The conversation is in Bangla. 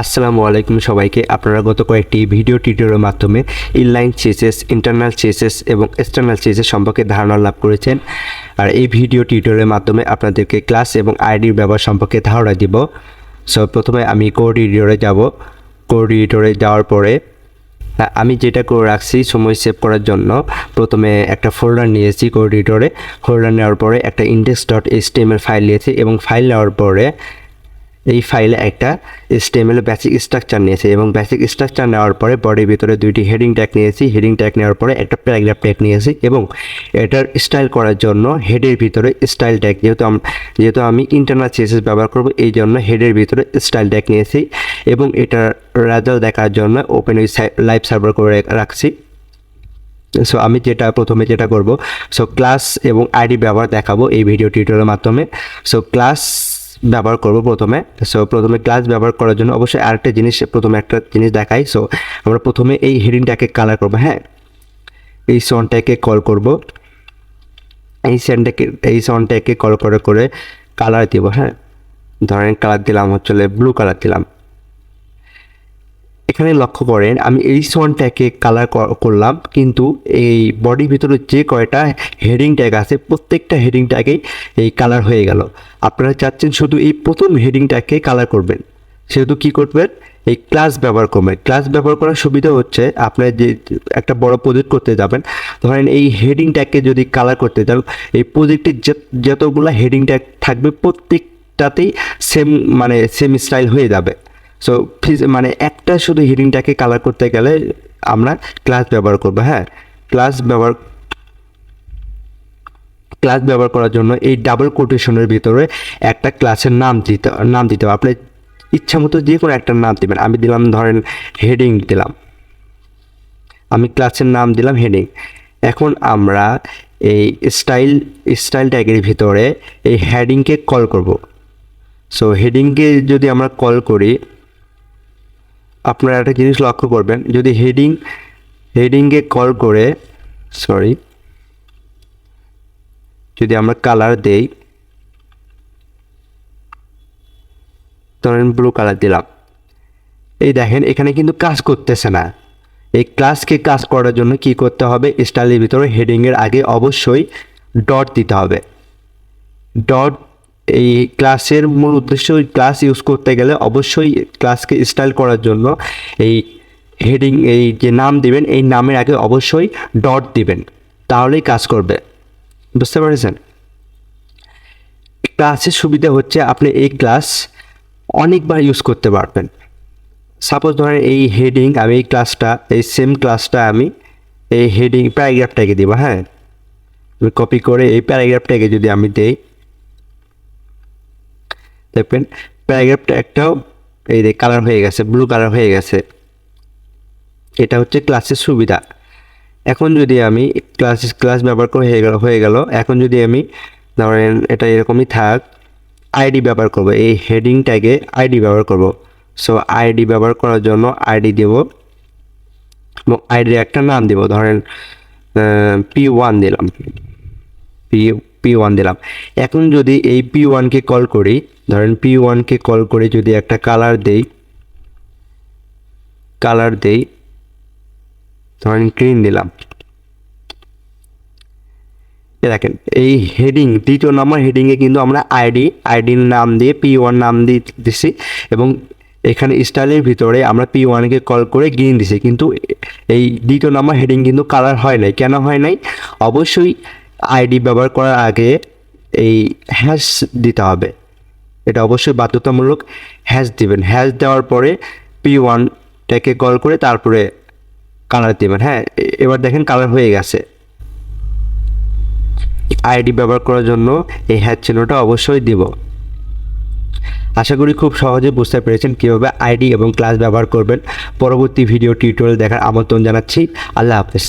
আসসালামু আলাইকুম সবাইকে। আপনারা গত কয়েকটি ভিডিও টিউটোরিয়ালের মাধ্যমে ইনলাইন CSS, ইন্টারনাল CSS এবং এক্সটার্নাল CSS সম্পর্কে ধারণা লাভ করেছেন। আর এই ভিডিও টিউটোরিয়ালের মাধ্যমে আপনাদেরকে ক্লাস এবং আইডির ব্যবহার সম্পর্কে ধারণা দিব। সো প্রথমে আমি কোড এডিটরে যাব। কোড এডিটরে যাওয়ার পরে আমি যেটা করে রাখছি সময় সেভ করার জন্য, প্রথমে একটা ফোল্ডার নিয়েছি কোড এডিটরে। ফোল্ডার নেওয়ার পরে একটা index.html ফাইল নিয়েছি এবং ফাইল নেওয়ার পরে এই ফাইলে একটা HTML বেসিক স্ট্রাকচার নিয়েছি এবং বেসিক স্ট্রাকচার নেওয়ার পরে বডির ভিতরে দুইটি হেডিং ট্যাগ নিয়েছি। হেডিং ট্যাগ নেওয়ার পরে একটা প্যারাগ্রাফ ট্যাগ নিয়েছি এবং এটার স্টাইল করার জন্য হেডের ভিতরে স্টাইল ট্যাগ, যেহেতু আমি ইন্টারনাল CSS ব্যবহার করব এই জন্য হেডের ভিতরে স্টাইল ট্যাগ নিয়েছি এবং এটার রেজাল্ট দেখার জন্য ওপেন লাইভ সার্ভার করে রাখছি। সো আমি প্রথমে যেটা করব, সো ক্লাস এবং আইডি ব্যবহার দেখাবো এই ভিডিও টিউটোরিয়ালের মাধ্যমে। সো ক্লাস ব্যবহার করব প্রথমে। সো প্রথমে ক্লাস ব্যবহার করার জন্য অবশ্যই আরেকটা জিনিস, প্রথমে একটা জিনিস দেখাই। সো আমরা প্রথমে এই হেডিংটাকে কালার করব। হ্যাঁ, এই সনটাকে কল করব, এই সনটাকে কল করে কালার দিব। হ্যাঁ, ধরেন কালার দিলাম হচ্ছে ব্লু কালার দিলাম। এখানে লক্ষ্য করেন আমি এই সনটাকে কালার করলাম, কিন্তু এই বডির ভিতরে যে কয়টা হেডিং ট্যাগ আছে প্রত্যেকটা হেডিং ট্যাগেই এই কালার হয়ে গেল। আপনারা চাচ্ছেন শুধু এই প্রথম হেডিংটাকে কালার করবেন, সেহেতু কী করবেন, এই ক্লাস ব্যবহার করবেন। ক্লাস ব্যবহার করার সুবিধা হচ্ছে আপনারা যে একটা বড় প্রজেক্ট করতে যাবেন, ধরেন এই হেডিং ট্যাগকে যদি কালার করতে যান, এই প্রজেক্টের যতগুলো হেডিং ট্যাগ থাকবে প্রত্যেকটাতেই সেম স্টাইল হয়ে যাবে। সো একটা শুধু হেডিংটাকে কালার করতে গেলে আমরা ক্লাস ব্যবহার করব। হ্যাঁ, ক্লাস ব্যবহার করার জন্য এই ডাবল কোটেশনের ভিতরে একটা ক্লাসের নাম দিতে হবে। আপনি ইচ্ছা মতো যে কোনো একটা নাম দেবেন। আমি দিলাম ধরেন হেডিং দিলাম, আমি ক্লাসের নাম দিলাম হেডিং। এখন আমরা এই স্টাইল ট্যাগের ভিতরে এই হেডিংকে কল করব। সো হেডিংকে যদি আমরা কল করি, আপনারা একটা জিনিস লক্ষ্য করবেন, যদি হেডিংকে কল করে যদি আমরা কালার দেই, ধরেন ব্লু কালার দিলাম, এই দেখেন এখানে কিন্তু কাজ করতেছে না। এই ক্লাসকে কাজ করার জন্য কি করতে হবে, স্টাইলের ভিতরে হেডিংয়ের আগে অবশ্যই ডট দিতে হবে। ডট এই ক্লাসের মূল উদ্দেশ্য, ক্লাস ইউজ করতে গেলে অবশ্যই ক্লাসকে স্টাইল করার জন্য এই হেডিং, এই যে নাম দিবেন এই নামের আগে অবশ্যই ডট দিবেন, তাহলেই কাজ করবে। বুঝতে পেরেছেন? ক্লাসের সুবিধা হচ্ছে আপনি এই ক্লাস অনেকবার ইউজ করতে পারবেন। সাপোজ ধরেন এই হেডিং, আমি এই সেম ক্লাসটা আমি এই হেডিং প্যারাগ্রাফটাকে দিব। হ্যাঁ, কপি করে এই প্যারাগ্রাফটাকে যদি আমি দেই, দেখবেন প্যারাগ্রাফটা একটাও এই কালার হয়ে গেছে, ব্লু কালার হয়ে গেছে। এটা হচ্ছে ক্লাসের সুবিধা। এখন যদি আমি ক্লাস ব্যবহার করে হয়ে গেল। এখন যদি আমি ধরেন এটা এরকমই থাক, আইডি ব্যবহার করব, এই হেডিং ট্যাগে আইডি ব্যবহার করব। সো আইডি ব্যবহার করার জন্য আইডি দেব এবং আইডির একটা নাম দেব, ধরেন P1 দিলাম, P1 দিলাম। এখন যদি এই P1কে কল করি, ধরেন P1কে কল করে যদি একটা কালার দেই, ধরেন গ্রিন দিলাম। দেখেন এই হেডিং, দ্বিতীয় নম্বর হেডিংয়ে কিন্তু আমরা আইডির নাম দিয়ে P1 নাম দিছি এবং এখানে স্টাইলের ভিতরে আমরা P1কে কল করে গ্রিন দিছি, কিন্তু এই দ্বিতীয় নম্বর হেডিং কিন্তু কালার হয় নাই। কেন হয় নাই? অবশ্যই আইডি ব্যবহার করার আগে এই হ্যাশ দিতে হবে, এটা অবশ্যই বাধ্যতামূলক। হ্যাশ দিবেন, হ্যাশ দেওয়ার পরে P1টাকে কল করে তারপরে কালার দিবেন। হ্যাঁ, এবার দেখেন কালার হয়ে গেছে। আইডি ব্যবহার করার জন্য এই হ্যাশ চিহ্নটা অবশ্যই দিব। আশা করি খুব সহজে বুঝতে পেরেছেন কীভাবে আইডি এবং ক্লাস ব্যবহার করবেন। পরবর্তী ভিডিও টিউটোরিয়াল দেখার আমন্ত্রণ জানাচ্ছি। আল্লাহ হাফেজ।